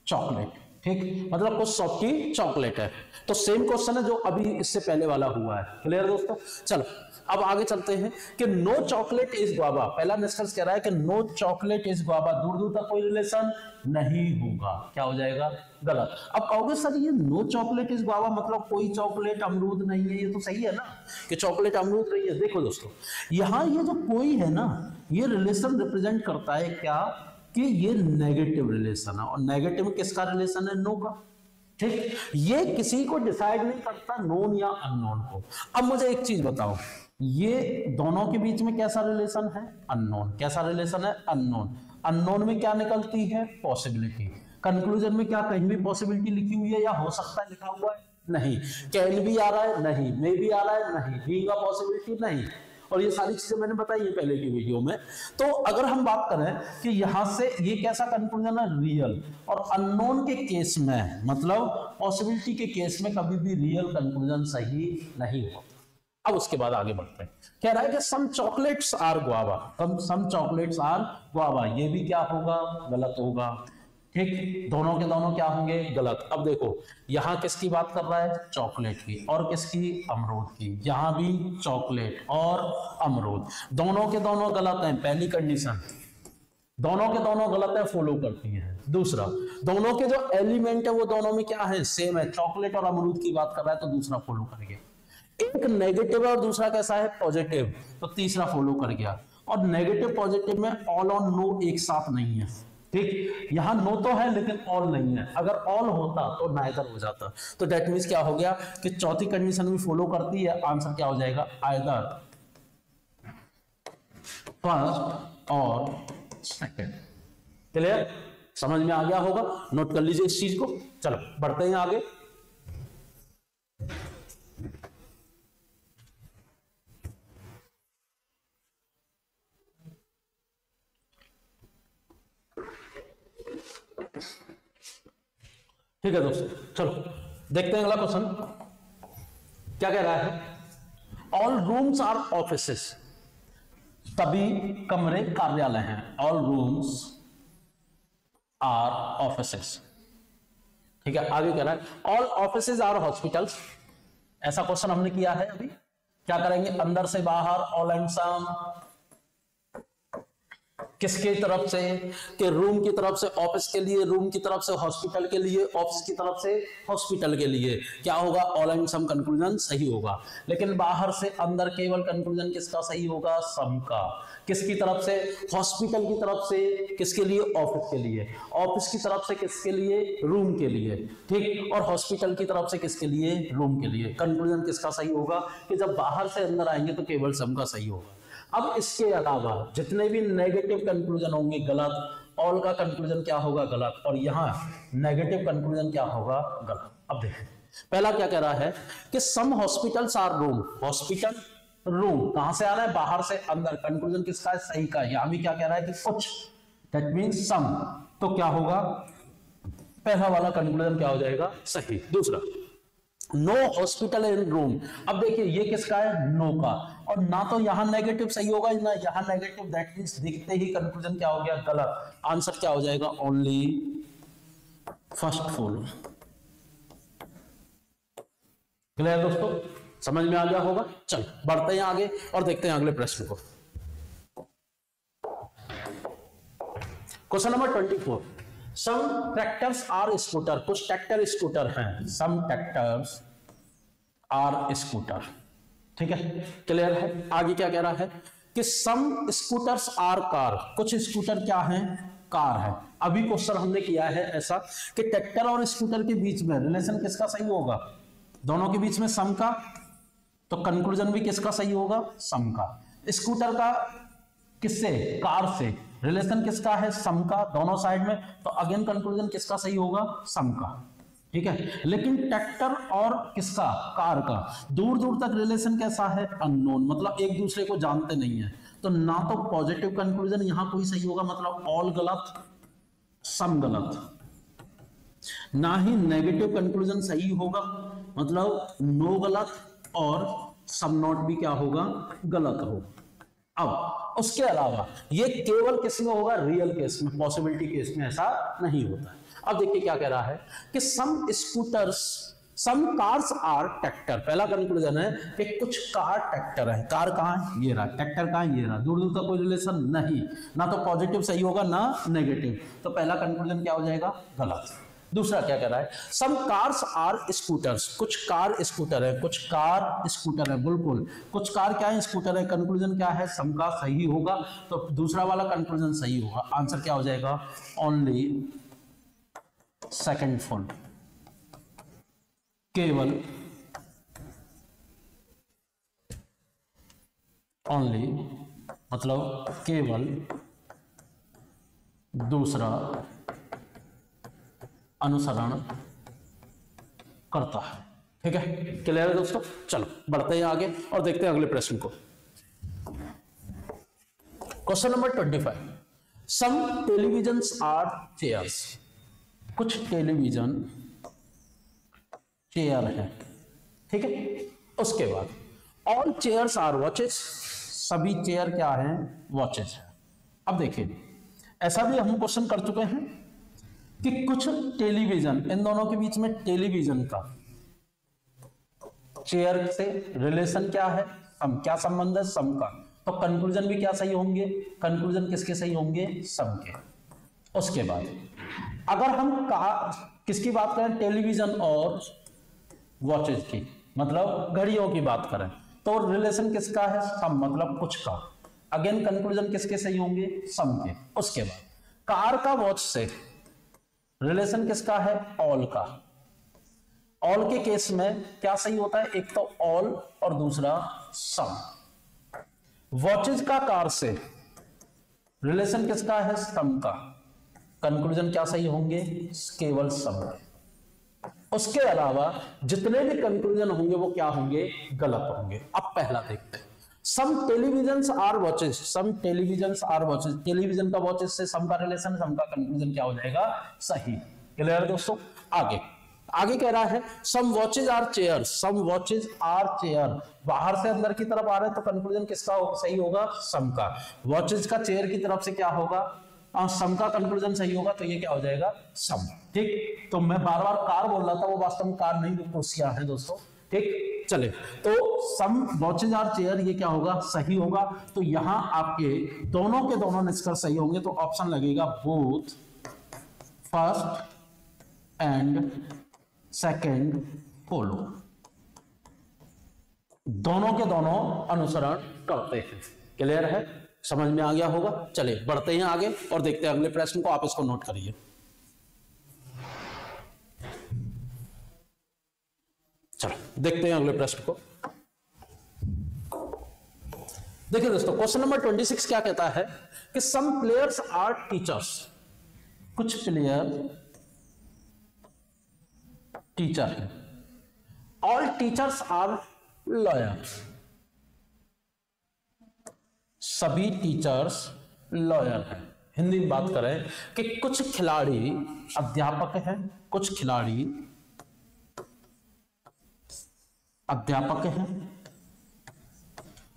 चॉकलेट, ठीक, मतलब कुछ सॉफ्टी चॉकलेट है। तो सेम क्वेश्चन है जो अभी इससे पहले वाला हुआ है। क्लियर दोस्तों। चलो अब आगे चलते हैं कि नो चॉकलेट इज गुआवा। पहला निष्कर्ष कह रहा है कि नो चॉकलेट इज गुआवा, दूर दूर तक कोई रिलेशन नहीं होगा। क्या हो जाएगा, गलत। अब कहोगे सर ये नो चॉकलेट इज गुआवा मतलब कोई चॉकलेट अमरूद नहीं है, ये तो सही है ना कि चॉकलेट अमरूद नहीं है। देखो दोस्तों, यहां ये जो कोई है ना, ये रिलेशन रिप्रेजेंट करता है क्या, कि ये नेगेटिव रिलेशन है। और नेगेटिव किसका रिलेशन है, नो का। ठीक, ये किसी को डिसाइड नहीं करता, नोन या अननोन को। अब मुझे एक चीज बताओ, ये दोनों के बीच में कैसा रिलेशन है, अननोन। कैसा रिलेशन है, अननोन। अननोन में क्या निकलती है, पॉसिबिलिटी। कंक्लूजन में क्या कहीं भी पॉसिबिलिटी लिखी हुई है या हो सकता है लिखा हुआ है, नहीं। कैन भी आ रहा है, नहीं। मे भी आ रहा है, नहीं। बीइंग अ पॉसिबिलिटी, नहीं। और ये सारी चीजें मैंने बताई है पहले की वीडियो में। तो अगर हम बात करें कि यहां से ये कैसा कंक्लूजन है, रियल। और अननोन के केस में मतलब पॉसिबिलिटी के केस में कभी भी रियल कंक्लूजन सही नहीं होगा। अब उसके बाद आगे बढ़ते हैं। कह रहा है कि some chocolates are guava. Some chocolates are guava, ये भी क्या होगा, गलत होगा। ठीक, दोनों के दोनों क्या होंगे, गलत। अब देखो यहां किसकी बात कर रहा है, चॉकलेट की, और किसकी, अमरूद की। यहां भी चॉकलेट और अमरूद, दोनों के दोनों गलत हैं। पहली कंडीशन, दोनों के दोनों गलत है, फॉलो करती है। दूसरा, दोनों के जो एलिमेंट है वो दोनों में क्या है, सेम है। चॉकलेट और अमरूद की बात कर रहा है तो दूसरा फॉलो करेंगे। एक नेगेटिव है और दूसरा कैसा है, पॉजिटिव, तो तीसरा फॉलो कर गया। और नेगेटिव पॉजिटिव में ऑल और नो एक साथ नहीं है। ठीक, यहां नो तो है लेकिन ऑल नहीं है, अगर ऑल होता तो नाइदर हो जाता। तो दैट मीन्स क्या हो गया कि चौथी कंडीशन भी फॉलो करती है, आंसर क्या हो जाएगा, आइदर फर्स्ट और सेकंड। क्लियर, समझ में आ गया होगा, नोट कर लीजिए इस चीज को। चलो बढ़ते हैं आगे। ठीक है दोस्तों, चलो देखते हैं अगला क्वेश्चन क्या कह रहा है। ऑल रूम्स आर ऑफिसेस, सभी कमरे कार्यालय हैं। ऑल रूम्स आर ऑफिसेस, ठीक है। आगे कह रहा है ऑल ऑफिसेस आर हॉस्पिटल्स। ऐसा क्वेश्चन हमने किया है अभी। क्या करेंगे, अंदर से बाहर, ऑल एंड सम, किसके तरफ से, कि रूम की तरफ से ऑफिस के लिए, रूम की तरफ से हॉस्पिटल के लिए, ऑफिस की तरफ से हॉस्पिटल के लिए। क्या होगा, ऑल एंड सम कंक्लूजन सही होगा। लेकिन बाहर से अंदर केवल कंक्लूजन किसका सही होगा, सम का। किसकी तरफ से, हॉस्पिटल की तरफ से, किसके लिए, ऑफिस के लिए। ऑफिस की तरफ से किसके लिए, रूम के लिए, ठीक। और हॉस्पिटल की तरफ से किसके लिए, रूम के लिए। कंक्लूजन किसका सही होगा, कि जब बाहर से अंदर आएंगे तो केवल सम का सही होगा। अब इसके अलावा जितने भी नेगेटिव कंक्लूजन होंगे गलत, ऑल का कंक्लूजन क्या होगा, गलत, और यहां नेगेटिव कंक्लूजन क्या होगा, गलत। अब देखिए पहला क्या कह रहा है कि some hospitals are room. Hospital, room, कहां से आ रहा है, बाहर से अंदर। कंक्लूजन किसका है, सही का। यहां भी क्या कह रहा है कि कुछ, दैट मींस सम। तो क्या होगा, पहला वाला कंक्लूजन क्या हो जाएगा, सही। दूसरा, नो हॉस्पिटल इन रूम। अब देखिए ये किसका है, नो का। और ना तो यहां नेगेटिव सही होगा ना यहां नेगेटिव, दैट मींस दिखते ही कंक्लूजन क्या हो गया, गलत। आंसर क्या हो जाएगा, ओनली फर्स्ट फुल। क्लियर दोस्तों, समझ में आ गया होगा। चल बढ़ते हैं आगे और देखते हैं अगले प्रश्न को। Question number 24। Some tractors are scooter. कुछ ट्रैक्टर स्कूटर हैं। सम ट्रैक्टर्स आर स्कूटर, ठीक है। क्लियर है। आगे क्या कह रहा है कि सम स्कूटर्स आर कार। कुछ स्कूटर क्या हैं, कार है। अभी क्वेश्चन हमने किया है ऐसा कि ट्रैक्टर और स्कूटर के बीच में रिलेशन किसका सही होगा, दोनों के बीच में सम का। तो कंक्लूजन भी किसका सही होगा, सम का। स्कूटर का किससे, कार से। रिलेशन किसका है, सम का, दोनों साइड में। तो अगेन कंक्लूजन किसका सही होगा, सम का, ठीक है। लेकिन ट्रैक्टर और किसका, कार का, दूर दूर तक रिलेशन कैसा है, अननोन, मतलब एक दूसरे को जानते नहीं है। तो ना तो पॉजिटिव कंक्लूजन यहां कोई सही होगा, मतलब ऑल गलत, सम गलत। ना ही नेगेटिव कंक्लूजन सही होगा, मतलब नो गलत, और सम नॉट भी क्या होगा, गलत होगा। अब उसके अलावा ये केवल किस में होगा, रियल केस में, पॉसिबिलिटी केस में ऐसा नहीं होता है। अब देखिए क्या कह रहा है कि some scooters, some cars are tractor. पहला कंक्लूजन है कि कुछ कार ट्रैक्टर है। कार कहां है, ये रहा। ट्रैक्टर कहां है, ये रहा। दूर दूर तक कोई रिलेशन नहीं, ना तो पॉजिटिव सही होगा ना नेगेटिव। तो पहला कंक्लूजन क्या हो जाएगा, गलत। दूसरा क्या कह रहा है, सम कार्स आर स्कूटर्स। कुछ कार स्कूटर है, कुछ कार स्कूटर है, बिल्कुल। कुछ कार क्या है, स्कूटर है। कंक्लूजन क्या है, सम का सही होगा। तो दूसरा वाला कंक्लूजन सही होगा। आंसर क्या हो जाएगा, ओनली सेकंड फुल, केवल ओनली, मतलब केवल दूसरा अनुसरण करता है, ठीक है। क्लियर है दोस्तों। चलो बढ़ते हैं आगे और देखते हैं अगले प्रश्न को। Question number 25। Some televisions are chairs. कुछ टेलीविजन चेयर है, ठीक है। उसके बाद ऑल चेयर्स आर वॉचेस। सभी चेयर क्या हैं, वॉचेस है। अब देखिए ऐसा भी हम क्वेश्चन कर चुके हैं कि कुछ टेलीविजन, इन दोनों के बीच में टेलीविजन का चेयर से रिलेशन क्या है, सम। क्या संबंध है, सम का। तो कंक्लूजन भी क्या सही होंगे, कंक्लूजन किसके सही होंगे, सम के। उसके बाद अगर हम किसकी बात करें, टेलीविजन और वॉचेज की, मतलब घड़ियों की बात करें, तो रिलेशन किसका है, सम, मतलब कुछ का। अगेन कंक्लूजन किसके सही होंगे, सम के। उसके बाद कार का वॉच से रिलेशन किसका है? ऑल का। ऑल के केस में क्या सही होता है? एक तो ऑल और दूसरा सम। वॉचेज का कार से रिलेशन किसका है? सम का। कंक्लूजन क्या सही होंगे? केवल सम। उसके अलावा जितने भी कंक्लूजन होंगे वो क्या होंगे? गलत होंगे। अब पहला देखते हैं। Some televisions are watches, some televisions are watches, television का वॉचेस से सम का रिलेशन, सम का कंक्लूजन क्या हो जाएगा? सही। क्लियर दोस्तों? आगे आगे कह रहा है some watches are chair, some watches are chair, बाहर से अंदर की तरफ आ रहे हैं तो कंक्लूजन किसका सही होगा? सम का। वॉचेज का चेयर की तरफ से क्या होगा? सम का कंक्लूजन सही होगा, तो ये क्या हो जाएगा? सम। ठीक, तो मैं बार बार कार बोल रहा था, वो वास्तव में कार नहीं, वो कुर्सियां हैं दोस्तों। ठीक, चले तो सम वॉचेज आर चेयर ये क्या होगा? सही होगा। तो यहां आपके दोनों के दोनों निष्कर्ष सही होंगे, तो ऑप्शन लगेगा both first and second follow, दोनों के दोनों अनुसरण करते हैं। क्लियर है? समझ में आ गया होगा। चले बढ़ते हैं आगे और देखते हैं अगले प्रश्न को। आप इसको नोट करिए। चलो देखते हैं अगले प्रश्न को। देखिए दोस्तों, क्वेश्चन नंबर 26 क्या कहता है कि सम प्लेयर्स आर टीचर्स, कुछ प्लेयर टीचर है, ऑल टीचर्स आर लॉयर्स, सभी टीचर्स लॉयर हैं। हिंदी में बात करें कि कुछ खिलाड़ी अध्यापक हैं, कुछ खिलाड़ी अध्यापक हैं।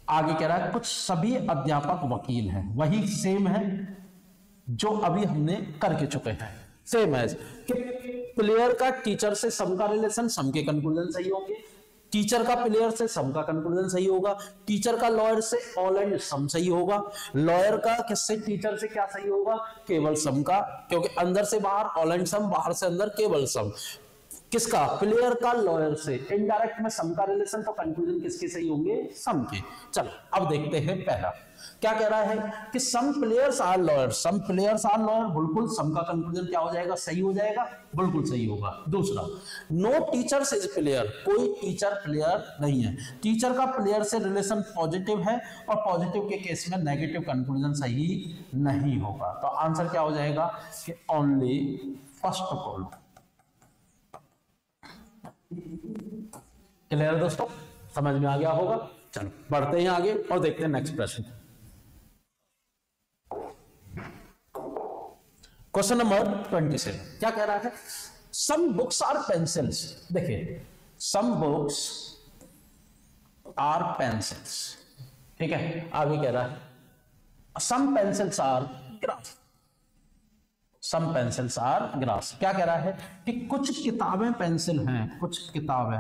आगे कह रहा है कुछ सभी अध्यापक वकील हैं, वही सेम है जो अभी हमने करके चुके हैं। सेम है कि प्लेयर का टीचर से सम का रिलेशन, सम के कंक्लूजन सही होंगे। टीचर का प्लेयर से सम का कंक्लूजन सही होगा। टीचर का लॉयर से ऑल एंड सम सही होगा। लॉयर का किससे? टीचर से क्या सही होगा? केवल सम का, क्योंकि अंदर से बाहर ऑल एंड सम, बाहर से अंदर केवल सम। किसका? प्लेयर का लॉयर से। इनडायरेक्ट में सम का रिलेशन, तो कंक्लूजन किसके सही होंगे? सम के। चलो अब देखते हैं पहला क्या कह रहा है कि some players are lawyer, some players are lawyer, बिल्कुल सम का कंक्लूजन क्या हो जाएगा? सही हो जाएगा, बिल्कुल सही होगा। दूसरा, नो टीचर्स इज प्लेयर, कोई टीचर प्लेयर नहीं है। टीचर का प्लेयर से रिलेशन पॉजिटिव है और पॉजिटिव के केस में नेगेटिव कंक्लूजन सही नहीं होगा। तो आंसर क्या हो जाएगा कि ओनली फर्स्ट फॉलो। क्लियर है दोस्तों? समझ में आ गया होगा। चलो बढ़ते हैं आगे और देखते हैं नेक्स्ट प्रश्न। क्वेश्चन नंबर 27 क्या कह रहा है? सम बुक्स आर पेंसिल्स, देखिए सम बुक्स आर पेंसिल्स, ठीक है। आगे कह रहा है some pencils are grass, some pencils are grass. क्या कह रहा है कि कुछ किताबें पेंसिल हैं, कुछ किताबें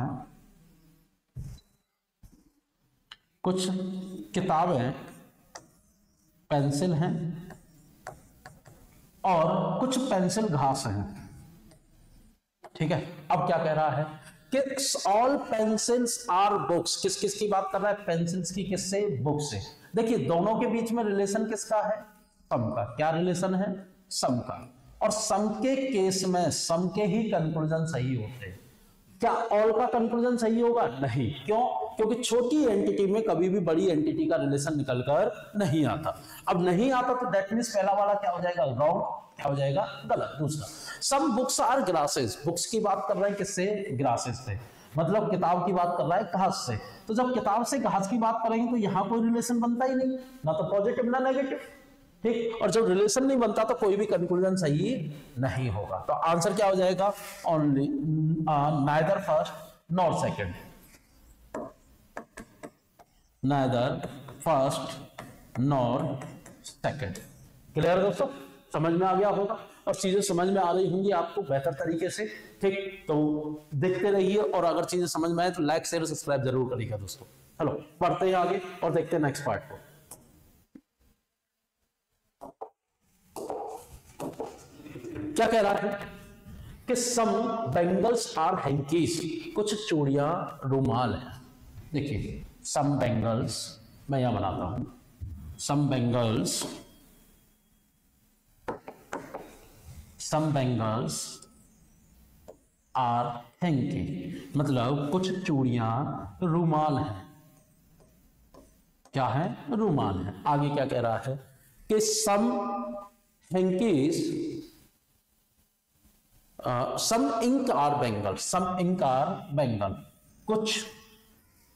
पेंसिल हैं और कुछ पेंसिल घास हैं, ठीक है। अब क्या कह रहा है कि ऑल पेंसिल्स आर बुक्स, किस किस की बात कर रहा है? पेंसिल्स की। किससे? बुक से। देखिए दोनों के बीच में रिलेशन किसका है? सम का। क्या रिलेशन है? सम का। और सम के केस में सम के ही कंक्लूजन सही होते हैं। क्या ऑल का कंक्लूजन सही होगा? नहीं। क्यों? क्योंकि छोटी एंटिटी में कभी भी बड़ी एंटिटी का रिलेशन निकलकर नहीं आता। अब नहीं आता तो दैट मींस पहला वाला क्या हो जाएगा? रॉन्ग। क्या हो जाएगा? गलत। दूसरा, some books are grasses, books की बात कर रहा है किससे? ग्रासेस से, मतलब किताब की बात कर रहा है घास से। तो जब किताब से घास की बात करेंगे तो यहां कोई रिलेशन बनता ही नहीं, ना तो पॉजिटिव ना नेगेटिव, ठीक। और जब रिलेशन नहीं बनता तो कोई भी कंक्लूजन सही नहीं होगा। तो आंसर क्या हो जाएगा? Only neither first nor second, neither first nor second. Clear दोस्तों? समझ में आ गया होगा और चीजें समझ में आ रही होंगी आपको बेहतर तरीके से, ठीक। तो देखते रहिए और अगर चीजें समझ में आए तो लाइक शेयर सब्सक्राइब जरूर करिएगा दोस्तों। चलो बढ़ते हैं आगे और देखते हैं नेक्स्ट पार्ट को। क्या कह रहा है कि सम बेंगल्स आर हैंकीज, कुछ चूड़ियां रुमाल है। देखिए सम बेंगल्स, मैं यहां बनाता हूं, some bangles some bangles are hanky, मतलब कुछ चूड़ियां रूमाल हैं। क्या है? रूमाल है। आगे क्या कह रहा है कि some hankies, some ink are bangle, some ink are bangle, कुछ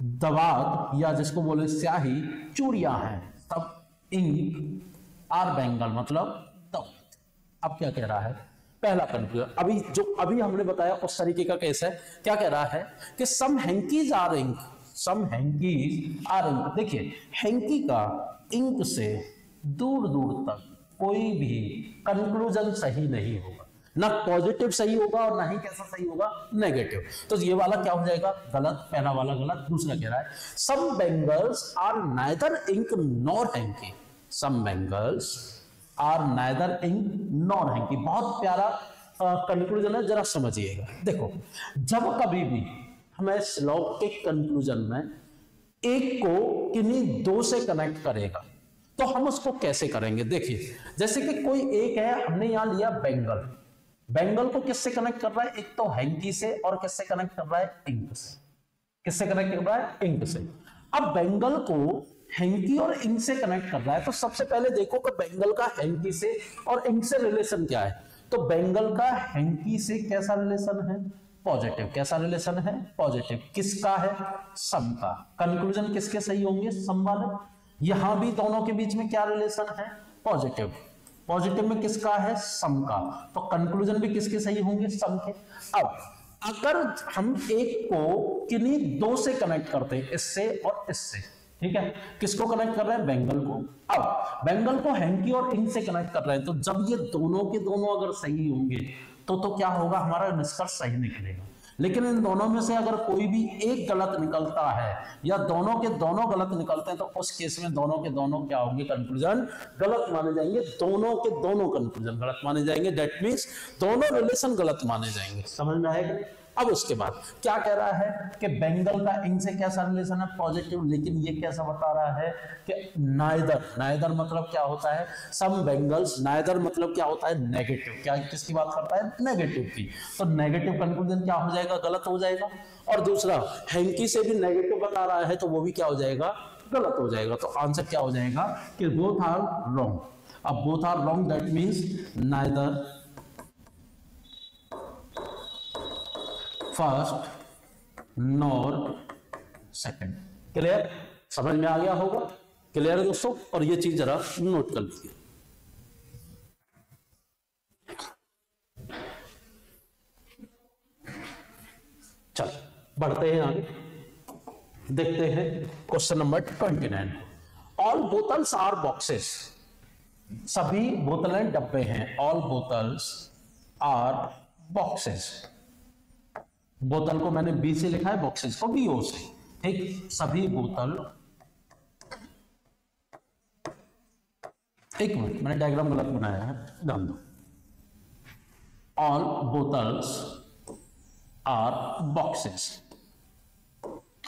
दवात या जिसको बोले स्याही चूड़ियां हैं। सब इंक आर बेंगल मतलब दवात। अब क्या कह रहा है? पहला कंफ्यूजन अभी जो अभी हमने बताया उस तरीके का केस है। क्या कह रहा है कि some hankies are ink, some hankies are ink. देखिए हैंकी का इंक से दूर दूर तक कोई भी कंक्लूजन सही नहीं होगा, ना पॉजिटिव सही होगा और ना ही कैसा सही होगा, नेगेटिव। तो ये वाला क्या हो जाएगा? गलत। पहला वाला गलत। दूसरा कह रहा है some bangles are neither ink nor hanky, some bangles are neither ink nor hanky. बहुत प्यारा कंक्लूजन है, जरा समझिएगा। देखो जब कभी भी हमें श्लोक के कंक्लूजन में एक को किन्हीं दो से कनेक्ट करेगा तो हम उसको कैसे करेंगे? देखिए जैसे कि कोई एक है, हमने यहां लिया बेंगल, बेंगल को किससे कनेक्ट कर रहा है? एक तो हैंकी से और किससे कनेक्ट कर रहा है? इंक से। किससे कनेक्ट कर रहा है? इंक से। अब बेंगल को हैंकी और इंक से कनेक्ट कर रहा है तो सबसे पहले देखो कि बेंगल का हैंकी से और इंक से रिलेशन क्या है। तो बेंगल का हैंकी से कैसा रिलेशन है? पॉजिटिव। कैसा रिलेशन है? पॉजिटिव। किसका है? सम का। कंक्लूजन किसके सही होंगे? सम वाले। यहां भी दोनों के बीच में क्या रिलेशन है? पॉजिटिव। पॉजिटिव में किसका है? सम का। तो कंक्लूजन भी किसके सही होंगे? सम के। अब अगर हम एक को किन्हीं दो से कनेक्ट करते हैं, इससे और इससे, ठीक है, किसको कनेक्ट कर रहे हैं? बेंगल को। अब बेंगल को हैंकी और इंक से कनेक्ट कर रहे हैं तो जब ये दोनों के दोनों अगर सही होंगे तो क्या होगा? हमारा निष्कर्ष सही निकलेगा। लेकिन इन दोनों में से अगर कोई भी एक गलत निकलता है या दोनों के दोनों गलत निकलते हैं तो उस केस में दोनों के दोनों क्या होंगे? कंक्लूजन गलत माने जाएंगे। दोनों के दोनों कंक्लूजन गलत माने जाएंगे। दैट मींस दोनों रिलेशन गलत माने जाएंगे। समझ में आएगा? अब उसके बाद क्या कह रहा है कि बेंगल का इंक से कैसा रिलेशन है? पॉजिटिव। लेकिन ये कैसा बता रहा है कि नाइदर, नाइदर मतलब क्या होता है? सम बेंगल्स, नाइदर मतलब क्या होता है? नेगेटिव। क्या किसकी बात करता है? नेगेटिव की। तो नेगेटिव कंक्लूजन क्या हो जाएगा? गलत हो जाएगा। और दूसरा हैंकी से भी नेगेटिव बता रहा है तो वो भी क्या हो जाएगा? गलत हो जाएगा। तो आंसर क्या हो जाएगा कि बोथ आर रॉन्ग। अब both are wrong that means neither first nor second. Clear? समझ में आ गया होगा? क्लियर है दोस्तों? और ये चीज जरा नोट कर लीजिए। चल बढ़ते हैं आगे, देखते हैं question number 29। All bottles are boxes, सभी बोतलें डब्बे हैं। All bottles are boxes. बोतल को मैंने बी से लिखा है, बॉक्सेस को बी ओ से। ठीक, सभी बोतल, एक मिनट मैंने डायग्राम गलत बनाया है, ध्यान दो। All bottles are boxes.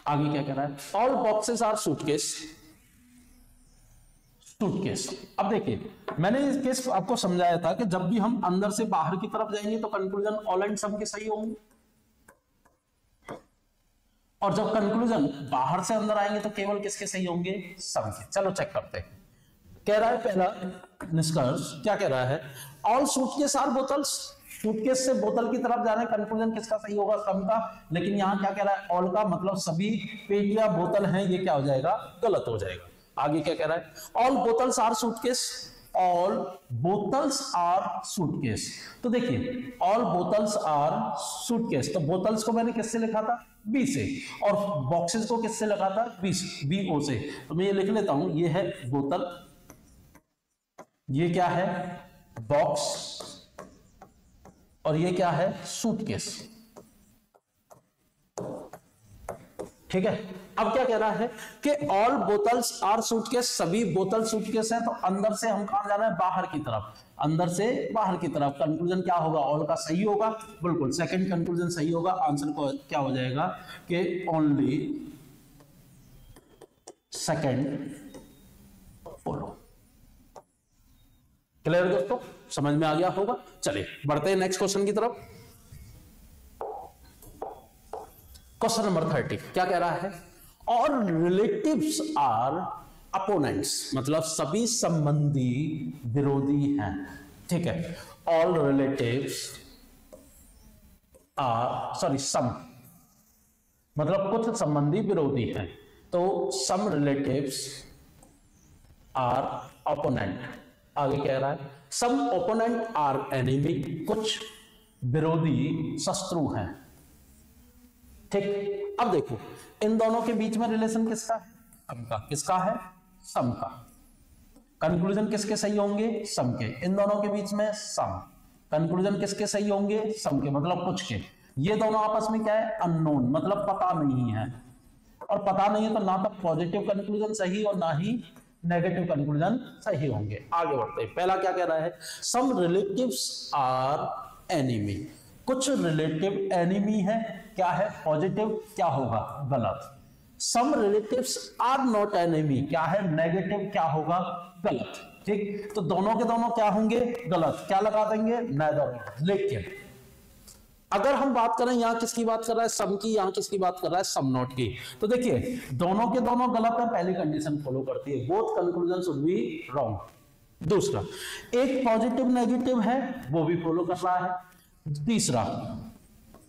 आगे क्या कह रहा है? All boxes are suitcase, suitcase. अब देखिए मैंने इस केस आपको समझाया था कि जब भी हम अंदर से बाहर की तरफ जाएंगे तो कंक्लूजन ऑल एंड सम के सही होंगे, और जब कंक्लूजन बाहर से अंदर आएंगे तो केवल किसके सही होंगे? सम के। चलो चेक करते हैं। कह रहा है पहला निष्कर्ष क्या कह रहा है? All suitcase are bottles, suitcase से बोतल की तरफ जा रहे हैं, कंक्लूजन किसका सही होगा? सम का। लेकिन यहां क्या कह रहा है? ऑल का मतलब सभी पेटियां बोतल हैं, ये क्या हो जाएगा? गलत हो जाएगा। आगे क्या कह रहा है? All bottles are suitcase, all bottles are suitcase. तो देखिए ऑल बोतल्स आर सूटकेस, तो बोतल्स को मैंने किससे लिखा था? बी से, और बॉक्सेस को किससे लिखा था? बी, बी ओ से। तो मैं ये लिख लेता हूं, ये है बोतल, ये क्या है? बॉक्स, और ये क्या है? सूटकेस। ठीक है। अब क्या कह रहा है कि ऑल बोतल्स आर सूटकेस, सभी बोतल सूटकेस हैं। तो अंदर से हम कहां जाना है? बाहर की तरफ। अंदर से बाहर की तरफ। कंक्लूजन क्या होगा? ऑल का सही होगा, बिल्कुल सेकंड कंक्लूजन सही होगा। आंसर को क्या हो जाएगा कि ओनली सेकंड फॉलो। क्लियर दोस्तों, समझ में आ गया होगा। चलिए बढ़ते हैं नेक्स्ट क्वेश्चन की तरफ। क्वेश्चन नंबर 30 क्या कह रहा है? और रिलेटिव्स आर अपोनेंट्स, मतलब सभी संबंधी विरोधी हैं। ठीक है, ऑल रिलेटिव्स आर, सॉरी सम, मतलब कुछ संबंधी विरोधी हैं। तो सम रिलेटिव्स आर ओपोनेंट, आगे कह रहा है सम ओपोनेंट आर एनिमी, कुछ विरोधी शत्रु हैं। ठीक, अब देखो इन दोनों के बीच में रिलेशन किसका है? सम का। किसका है? सम का। कंक्लूजन किसके सही होंगे? सम के। इन दोनों के बीच में सम, कंक्लूजन किसके सही होंगे? सम के, मतलब कुछ के। ये दोनों आपस में क्या है? अननोन, मतलब पता नहीं है। और पता नहीं है तो ना तो पॉजिटिव कंक्लूजन सही और ना ही नेगेटिव कंक्लूजन सही होंगे। आगे बढ़ते हैं। पहला क्या कह रहा है? सम रिलेटिव्स आर एनिमी, कुछ रिलेटिव एनिमी है। क्या है? पॉजिटिव। क्या होगा? गलत। सम रिलेटिव्स आर नॉट एनिमी, क्या है? नेगेटिव। क्या होगा? गलत। ठीक, तो दोनों के दोनों क्या होंगे? गलत। क्या लगा देंगे? नेदर। लेकिन अगर हम बात करें, यहां किसकी बात कर रहा है? सम की। यहां किसकी बात कर रहा है? सम नॉट की। तो देखिए दोनों के दोनों गलत है, पहली कंडीशन फॉलो करती है, both conclusion should be wrong. दूसरा, एक पॉजिटिव नेगेटिव है, वो भी फॉलो कर रहा है।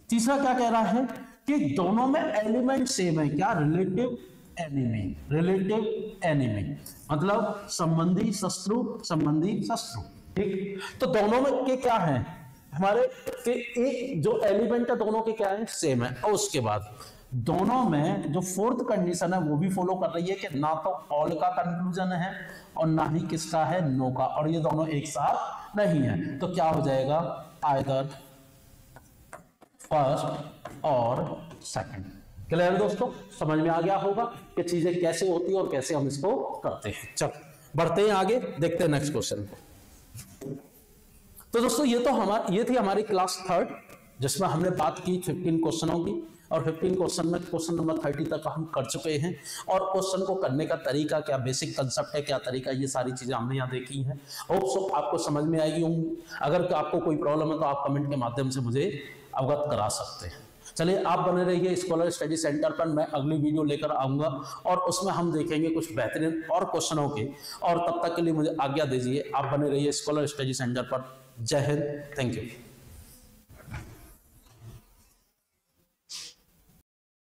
तीसरा क्या कह रहा है? कि दोनों में एलिमेंट सेम है। क्या? Relative enemy. रिलेटिव एनिमी मतलब संबंधी शत्रु, संबंधी शत्रु। ठीक, तो दोनों में के क्या है? हमारे एक जो एलिमेंट है दोनों के क्या है? सेम है। और उसके बाद दोनों में जो फोर्थ कंडीशन है वो भी फॉलो कर रही है कि ना तो ऑल का कंक्लूजन है और ना ही किसका है? नो का। और ये दोनों एक साथ नहीं है, तो क्या हो जाएगा? आइदर फर्स्ट और सेकंड। क्लियर दोस्तों, समझ में आ गया होगा कि चीजें कैसे होती है और कैसे हम इसको करते हैं। चलो बढ़ते हैं आगे, देखते हैं नेक्स्ट क्वेश्चन को। तो दोस्तों ये थी हमारी क्लास 3 जिसमें हमने बात की 15 क्वेश्चनों की। और 15 क्वेश्चन में क्वेश्चन नंबर 30 तक हम कर चुके हैं। और क्वेश्चन को करने का तरीका क्या, बेसिक कंसेप्ट है क्या तरीका, ये सारी चीजें हमने यहाँ देखी हैं। होप सो आपको समझ में आएगी होंगी। अगर आपको कोई प्रॉब्लम है तो आप कमेंट के माध्यम से मुझे अवगत करा सकते हैं। चलिए आप बने रहिए स्कॉलर स्टडी सेंटर पर, मैं अगली वीडियो लेकर आऊंगा और उसमें हम देखेंगे कुछ बेहतरीन और क्वेश्चनों के। और तब तक के लिए मुझे आज्ञा दीजिए, आप बने रहिए स्कॉलर स्टडी सेंटर पर। जय हिंद, थैंक यू।